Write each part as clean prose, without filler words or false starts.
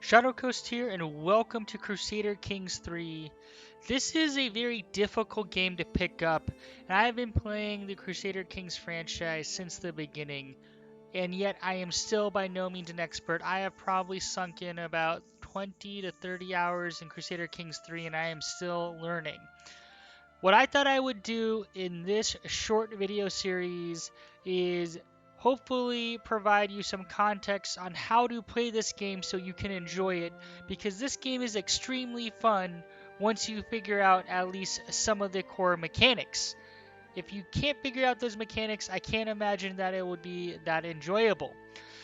Shadow Coast here, and welcome to Crusader Kings 3. This is a very difficult game to pick up, and I have been playing the Crusader Kings franchise since the beginning, and yet I am still by no means an expert. I have probably sunk in about 20 to 30 hours in Crusader Kings 3, and I am still learning. What I thought I would do in this short video series is hopefully provide you some context on how to play this game so you can enjoy it, because this game is extremely fun once you figure out at least some of the core mechanics. If you can't figure out those mechanics, I can't imagine that it would be that enjoyable.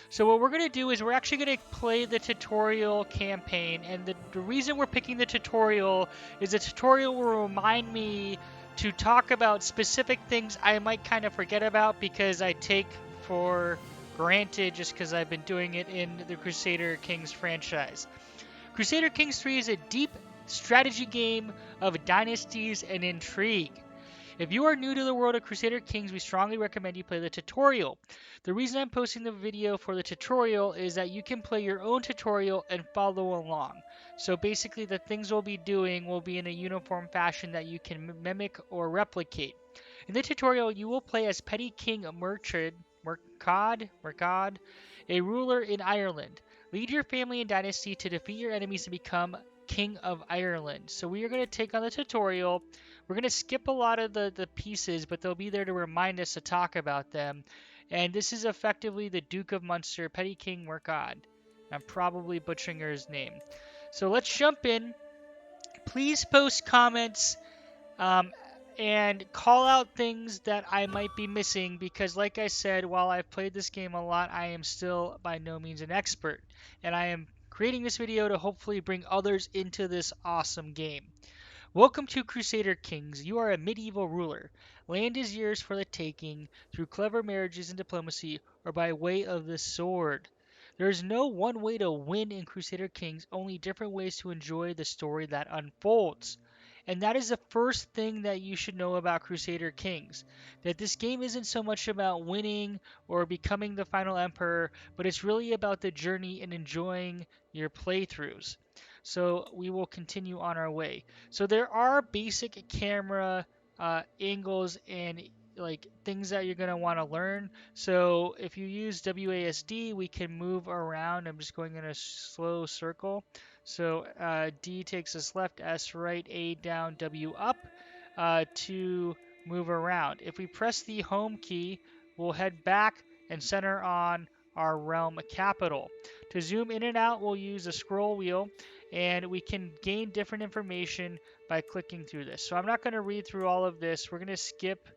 So what we're going to do is we're actually going to play the tutorial campaign, and the reason we're picking the tutorial is the tutorial will remind me to talk about specific things I might kind of forget about because I take for granted just because I've been doing it in the Crusader Kings franchise. Crusader Kings 3 is a deep strategy game of dynasties and intrigue. If you are new to the world of Crusader Kings, we strongly recommend you play the tutorial. The reason I'm posting the video for the tutorial is that you can play your own tutorial and follow along. So basically the things we'll be doing will be in a uniform fashion that you can mimic or replicate. In the tutorial, you will play as Petty King Murkad, a ruler in Ireland. Lead your family and dynasty to defeat your enemies and become King of Ireland. So we are going to take on the tutorial. We're going to skip a lot of the pieces, but they'll be there to remind us to talk about them. And this is effectively the Duke of Munster, Petty King Murkad. I'm probably butchering his name. So let's jump in. Please post comments and call out things that I might be missing because, like I said, while I've played this game a lot, I am still by no means an expert. And I am creating this video to hopefully bring others into this awesome game. Welcome to Crusader Kings. You are a medieval ruler. Land is yours for the taking through clever marriages and diplomacy or by way of the sword. There is no one way to win in Crusader Kings, only different ways to enjoy the story that unfolds. And that is the first thing that you should know about Crusader Kings. That this game isn't so much about winning or becoming the final emperor, but it's really about the journey and enjoying your playthroughs. So we will continue on our way. So there are basic camera angles and like things that you're going to want to learn. So if you use WASD, we can move around. I'm just going in a slow circle. So D takes us left, S right, A down, W up to move around. If we press the home key, we'll head back and center on our realm capital. To zoom in and out, we'll use the scroll wheel, and we can gain different information by clicking through this. So I'm not going to read through all of this. We're going to skip.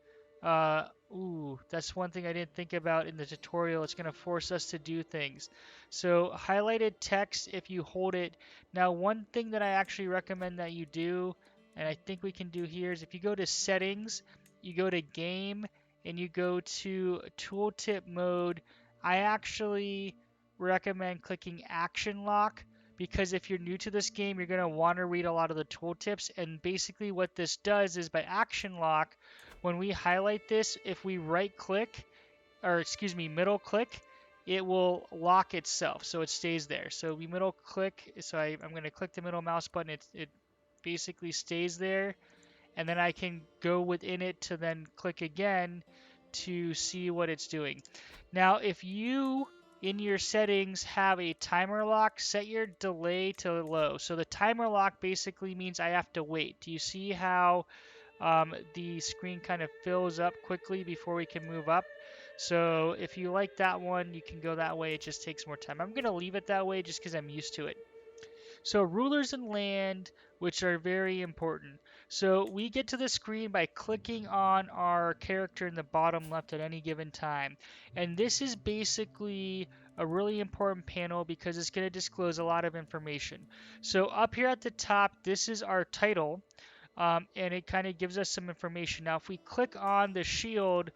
That's one thing I didn't think about in the tutorial. It's going to force us to do things. So highlighted text, if you hold it. Now, one thing that I actually recommend that you do, and I think we can do here, is if you go to settings, you go to game, and you go to Tooltip Mode, I actually recommend clicking Action Lock, because if you're new to this game, you're going to want to read a lot of the tooltips. And basically what this does is by Action Lock, when we highlight this, if we right click, or excuse me, middle click, it will lock itself, so it stays there. So we middle click, so I'm going to click the middle mouse button, it basically stays there, and then I can go within it to then click again to see what it's doing. Now, if you in your settings have a timer lock, set your delay to low. So the timer lock basically means I have to wait. Do you see how the screen kind of fills up quickly before we can move up? So if you like that one, you can go that way. It just takes more time. I'm going to leave it that way just because I'm used to it. So rulers and land, which are very important. So we get to the screen by clicking on our character in the bottom left at any given time. And this is basically a really important panel because it's going to disclose a lot of information. So up here at the top, this is our title, and it kind of gives us some information. Now if we click on the shield,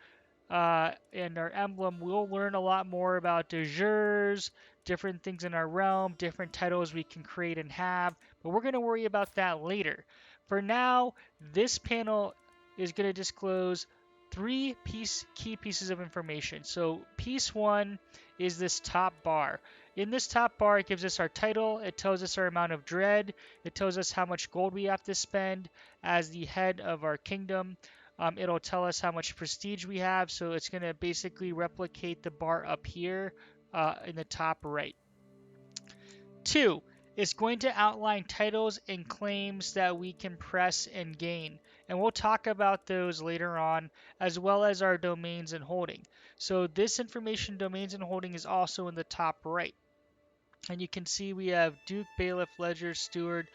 and our emblem, we'll learn a lot more about de jures, different things in our realm, different titles we can create and have, but we're going to worry about that later. For now, this panel is going to disclose three key pieces of information. So piece one is this top bar. In this top bar, it gives us our title, it tells us our amount of dread, it tells us how much gold we have to spend as the head of our kingdom. It'll tell us how much prestige we have, so it's going to basically replicate the bar up here in the top right. 2, it's going to outline titles and claims that we can press and gain. And we'll talk about those later on, as well as our domains and holding. So this information, domains and holding, is also in the top right. And you can see we have Duke, Bailiff, Ledger, Steward.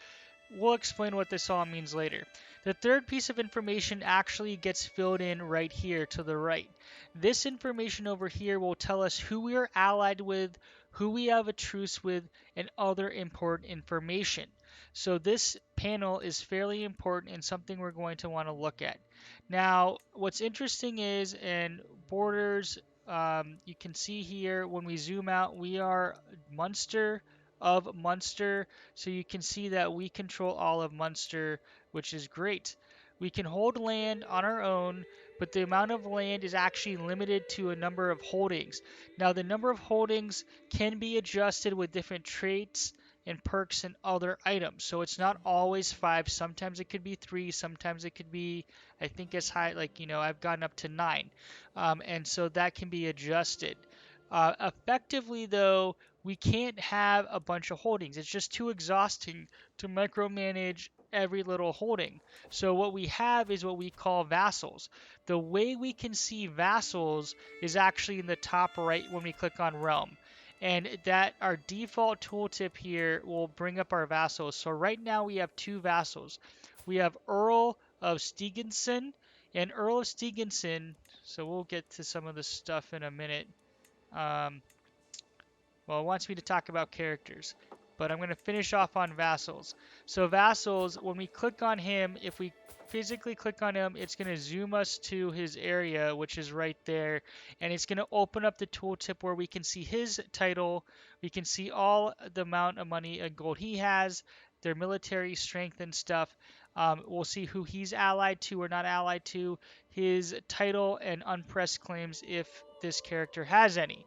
We'll explain what this all means later. The third piece of information actually gets filled in right here to the right. This information over here will tell us who we are allied with, who we have a truce with, and other important information. So this panel is fairly important and something we're going to want to look at. Now, what's interesting is in borders, you can see here when we zoom out, we are Munster of Munster. So you can see that we control all of Munster, which is great. We can hold land on our own, but the amount of land is actually limited to a number of holdings. Now, the number of holdings can be adjusted with different traits and perks and other items. So it's not always 5. Sometimes it could be 3. Sometimes it could be, I think, as high, like, I've gotten up to 9. And so that can be adjusted. Effectively, though, we can't have a bunch of holdings. It's just too exhausting to micromanage every little holding. So what we have is what we call vassals. The way we can see vassals is actually in the top right when we click on realm. And that our default tooltip here will bring up our vassals. So right now we have 2 vassals. We have Earl of Stegenson and Earl of Stegenson. So we'll get to some of the stuff in a minute. Well, it wants me to talk about characters, but I'm going to finish off on vassals. So vassals, when we click on him, if we physically click on him, it's going to zoom us to his area, which is right there, and it's going to open up the tooltip where we can see his title, we can see all the amount of money and gold he has, their military strength and stuff. We'll see who he's allied to or not allied to, his title and unpressed claims if this character has any.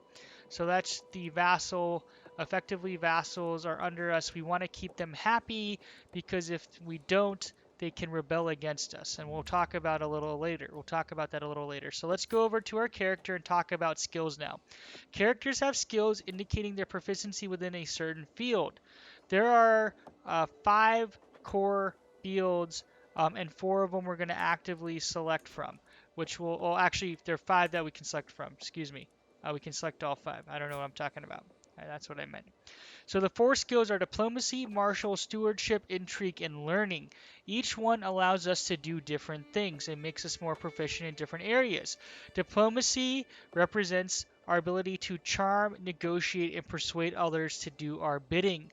So that's the vassal. Effectively, vassals are under us. We want to keep them happy because if we don't, they can rebel against us. And we'll talk about a little later. We'll talk about that a little later. So let's go over to our character and talk about skills now. Characters have skills indicating their proficiency within a certain field. There are 5 core fields, and 4 of them we're going to actively select from, which will, well, actually, there are 5 that we can select from. Excuse me. We can select all 5. I don't know what I'm talking about. That's what I meant. So the 4 skills are diplomacy, martial, stewardship, intrigue, and learning. Each one allows us to do different things and makes us more proficient in different areas. Diplomacy represents our ability to charm, negotiate, and persuade others to do our bidding.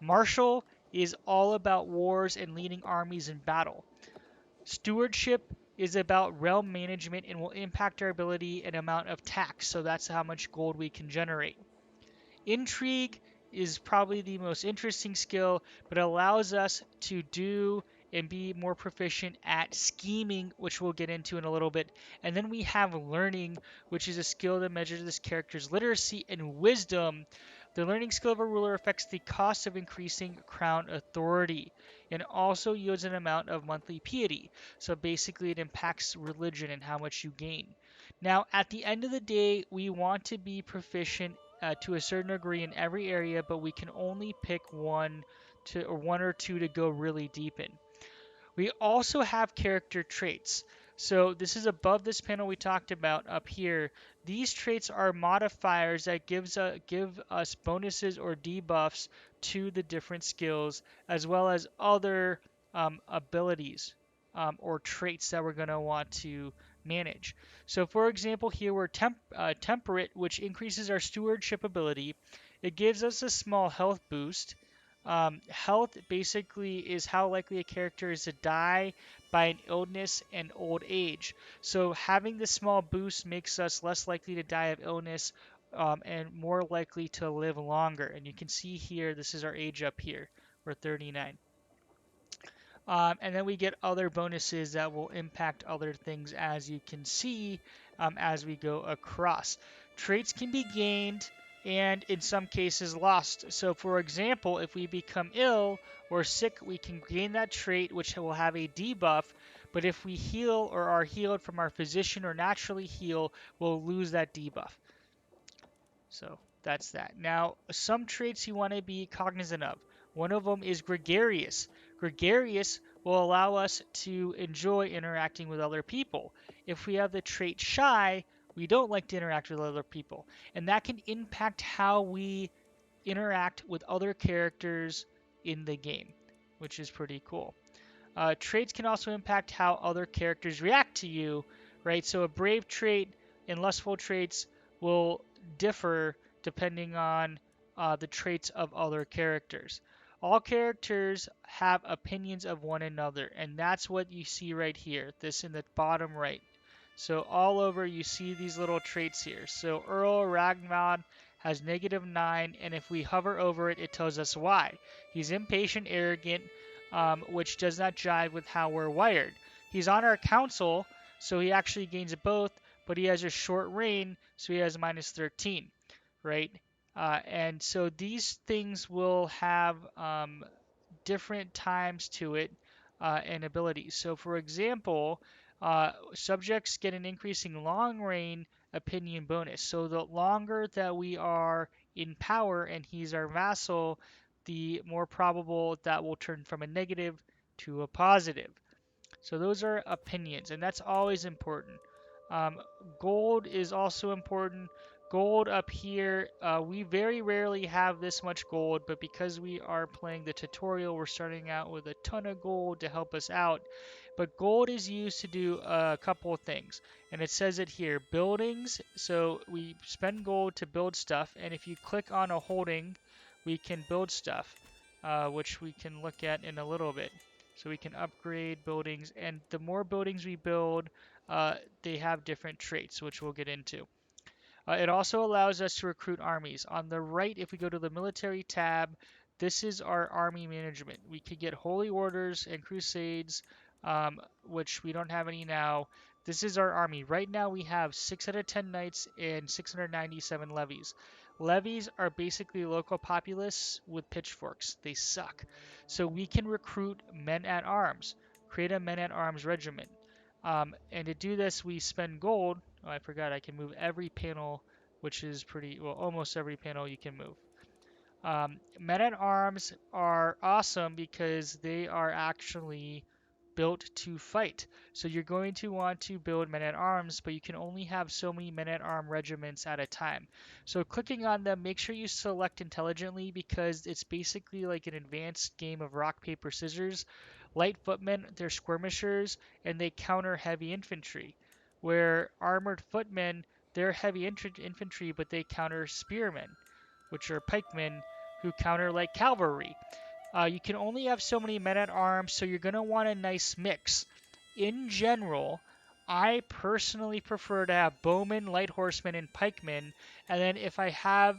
Martial is all about wars and leading armies in battle. Stewardship is about realm management and will impact our ability and amount of tax, so that's how much gold we can generate. Intrigue is probably the most interesting skill, but it allows us to do and be more proficient at scheming, which we'll get into in a little bit. And then we have learning, which is a skill that measures this character's literacy and wisdom. The learning skill of a ruler affects the cost of increasing crown authority and also yields an amount of monthly piety. So basically it impacts religion and how much you gain. Now, at the end of the day, we want to be proficient to a certain degree in every area, but we can only pick one or two to go really deep in. We also have character traits. So this is above this panel we talked about up here. These traits are modifiers that give us bonuses or debuffs to the different skills, as well as other abilities or traits that we're going to want to manage. So for example, here we're temperate, which increases our stewardship ability. It gives us a small health boost. Health basically is how likely a character is to die by an illness and old age. So having this small boost makes us less likely to die of illness and more likely to live longer. And you can see here, this is our age up here. We're 39. And then we get other bonuses that will impact other things, as you can see as we go across. Traits can be gained and in some cases lost. So for example, if we become ill or sick, we can gain that trait which will have a debuff, but if we heal or are healed from our physician or naturally heal, we'll lose that debuff. So that's that. Now, some traits you want to be cognizant of. One of them is gregarious. Gregarious will allow us to enjoy interacting with other people. If we have the trait shy, we don't like to interact with other people. And that can impact how we interact with other characters in the game, which is pretty cool. Traits can also impact how other characters react to you, right? So a brave trait and lustful traits will differ depending on the traits of other characters. All characters have opinions of one another, and that's what you see right here, this in the bottom right. So all over you see these little traits here. So Earl Ragnvald has -9, and if we hover over it, it tells us why. He's impatient, arrogant, which does not jive with how we're wired. He's on our council, so he actually gains both, but he has a short reign, so he has -13, right? And so these things will have different times to it and abilities. So, for example, subjects get an increasing long reign opinion bonus. So, the longer that we are in power and he's our vassal, the more probable that will turn from a negative to a positive. So those are opinions, and that's always important. Um, Gold is also important. Gold up here, we very rarely have this much gold, but because we are playing the tutorial, we're starting out with a ton of gold to help us out. But gold is used to do a couple of things, and it says it here, buildings. So we spend gold to build stuff, and if you click on a holding, we can build stuff, which we can look at in a little bit. So we can upgrade buildings, and the more buildings we build, they have different traits, which we'll get into. It also allows us to recruit armies. On the right, if we go to the military tab, this is our army management. We could get holy orders and crusades, which we don't have any now. This is our army. Right now we have 6 out of 10 knights and 697 levies. Levies are basically local populace with pitchforks. They suck. So we can recruit men at arms, create a men at arms regiment. And to do this, we spend gold. Oh, I forgot I can move every panel, which is pretty, well, almost every panel you can move. Men at arms are awesome because they are actually built to fight. So you're going to want to build men at arms, but you can only have so many men at arm regiments at a time. So clicking on them, make sure you select intelligently because it's basically like an advanced game of rock, paper, scissors. Light footmen, they're skirmishers, and they counter heavy infantry. Where armored footmen, they're heavy infantry, but they counter spearmen, which are pikemen who counter like cavalry. You can only have so many men at arms, so you're going to want a nice mix. In general, I personally prefer to have bowmen, light horsemen, and pikemen, and then if I have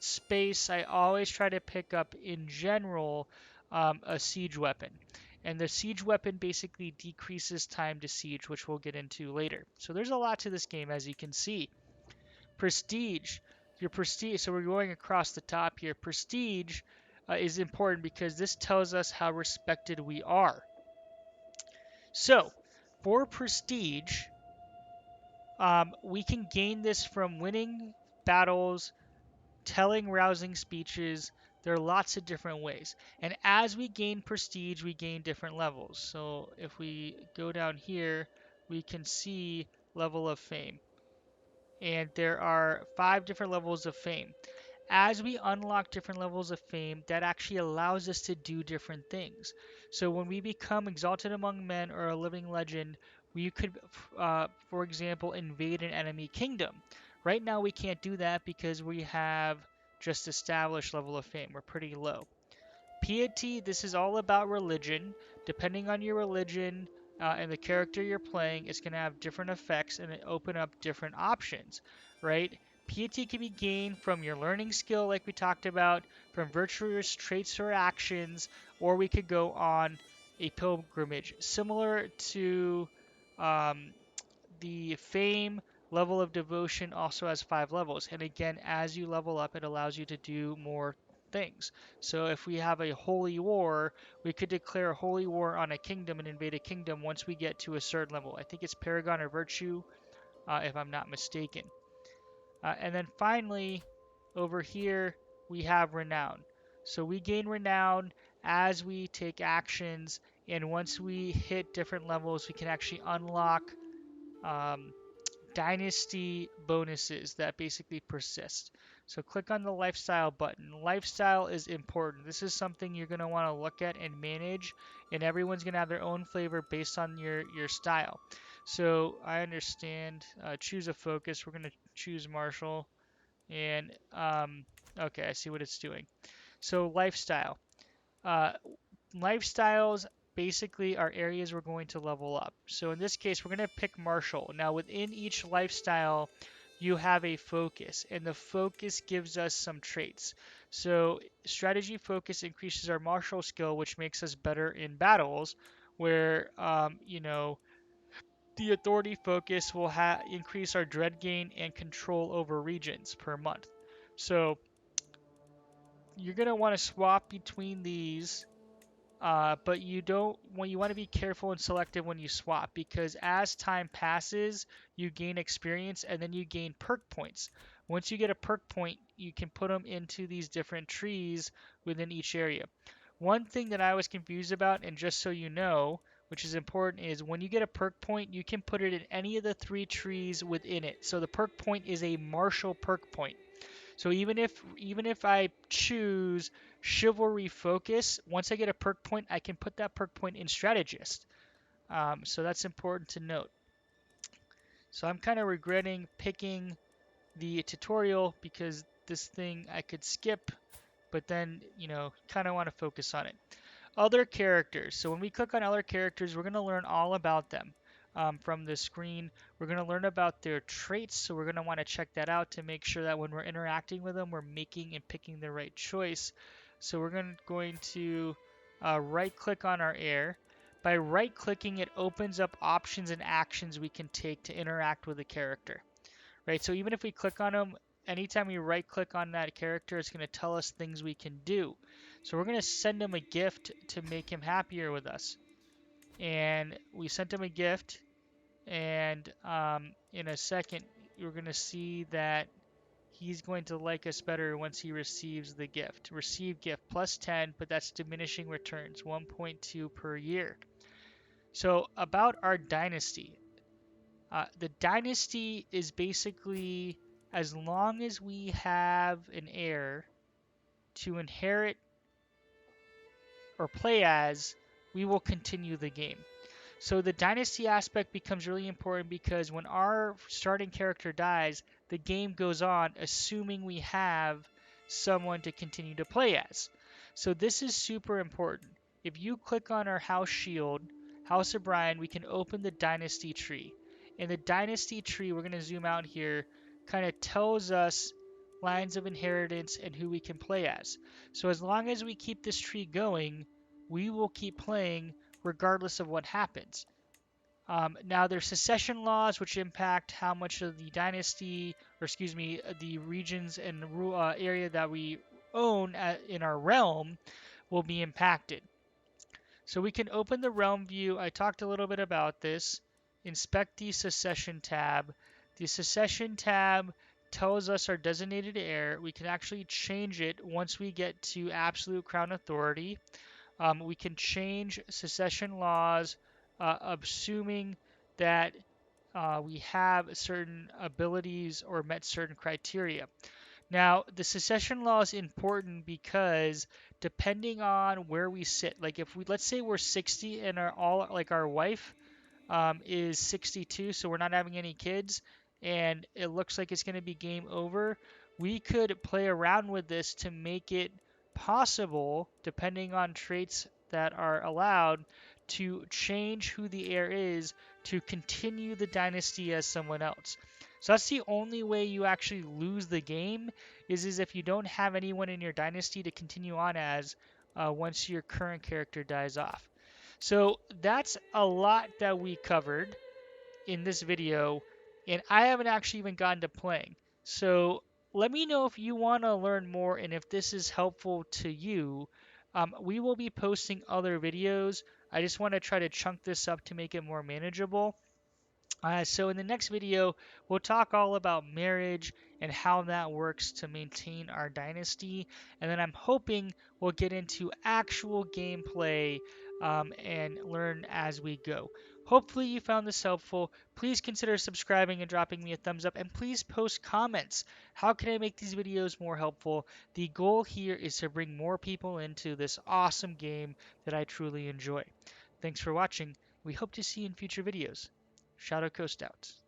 space, I always try to pick up, in general, a siege weapon. And the siege weapon basically decreases time to siege, which we'll get into later. So there's a lot to this game, as you can see. Prestige. Your prestige, so we're going across the top here. Prestige is important because this tells us how respected we are. So, for prestige, we can gain this from winning battles, telling rousing speeches. There are lots of different ways. And as we gain prestige, we gain different levels. So if we go down here, we can see level of fame. And there are 5 different levels of fame. As we unlock different levels of fame, that actually allows us to do different things. So when we become exalted among men or a living legend, we could, for example, invade an enemy kingdom. Right now we can't do that because we have just established level of fame. We're pretty low. Piety, this is all about religion. Depending on your religion and the character you're playing, it's going to have different effects and open up different options, right? Piety can be gained from your learning skill, like we talked about, from virtuous traits or actions, or we could go on a pilgrimage, similar to um, the fame, Level of Devotion also has 5 levels. And again, as you level up, it allows you to do more things. So if we have a holy war, we could declare a holy war on a kingdom and invade a kingdom once we get to a certain level. I think it's Paragon or Virtue, if I'm not mistaken. And then finally, over here, we have Renown. So we gain Renown as we take actions, and once we hit different levels, we can actually unlock um, dynasty bonuses that basically persist. So click on the lifestyle button. Lifestyle is important. This is something you're going to want to look at and manage, and everyone's going to have their own flavor based on your style. So I understand. Choose a focus. We're going to choose Marshall. And okay, I see what it's doing. So lifestyle. Uh, Lifestyles basically are areas we're going to level up. So in this case, we're going to pick martial. Now within each lifestyle, you have a focus, and the focus gives us some traits. So strategy focus increases our martial skill, which makes us better in battles, where the authority focus will increase our dread gain and control over regions per month. So you're going to want to swap between these, but you don't. Well, you want to be careful and selective when you swap, because as time passes, you gain experience and then you gain perk points. Once you get a perk point, you can put them into these different trees within each area. One thing that I was confused about, and just so you know, which is important, is when you get a perk point, you can put it in any of the 3 trees within it. So the perk point is a martial perk point. So even if I choose Chivalry Focus, once I get a perk point, I can put that perk point in Strategist. So that's important to note. So I'm kind of regretting picking the tutorial, because this thing I could skip, but then, kind of want to focus on it. Other characters. So when we click on other characters, we're going to learn all about them from the screen. We're going to learn about their traits, so we're going to want to check that out to make sure that when we're interacting with them, we're making and picking the right choice. So we're going to right-click on our heir. By right-clicking, it opens up options and actions we can take to interact with the character. Right? So even if we click on them, anytime we right-click on that character, it's going to tell us things we can do. So we're going to send him a gift to make him happier with us. And we sent him a gift, and in a second, you're going to see that he's going to like us better once he receives the gift. Receive gift plus 10, but that's diminishing returns, 1.2 per year. So about our dynasty. The dynasty is basically, as long as we have an heir to inherit or play as, we will continue the game. So the dynasty aspect becomes really important, because when our starting character dies, the game goes on assuming we have someone to continue to play as. So this is super important. If you click on our house shield, House of Brian, we can open the dynasty tree. And the dynasty tree, we're going to zoom out here, kind of tells us lines of inheritance and who we can play as. So as long as we keep this tree going, we will keep playing regardless of what happens. Now there's secession laws, which impact how much of the dynasty, or excuse me, the regions and area that we own in our realm will be impacted. So we can open the realm view. I talked a little bit about this. Inspect the secession tab. The secession tab tells us our designated heir. We can actually change it once we get to absolute crown authority. We can change secession laws, assuming that we have certain abilities or met certain criteria. Now, the secession law is important because depending on where we sit, like if we, let's say we're 60 and our wife is 62, so we're not having any kids, and it looks like it's going to be game over, we could play around with this to make it possible, depending on traits that are allowed, to change who the heir is to continue the dynasty as someone else. So that's the only way you actually lose the game, is if you don't have anyone in your dynasty to continue on as once your current character dies off. So that's a lot that we covered in this video. and I haven't actually even gotten to playing. So let me know if you want to learn more and if this is helpful to you. We will be posting other videos. I just want to try to chunk this up to make it more manageable. So in the next video, we'll talk all about marriage and how that works to maintain our dynasty. And then I'm hoping we'll get into actual gameplay and learn as we go. Hopefully you found this helpful. Please consider subscribing and dropping me a thumbs up. And please post comments. How can I make these videos more helpful? The goal here is to bring more people into this awesome game that I truly enjoy. Thanks for watching. We hope to see you in future videos. Shadow Coast out.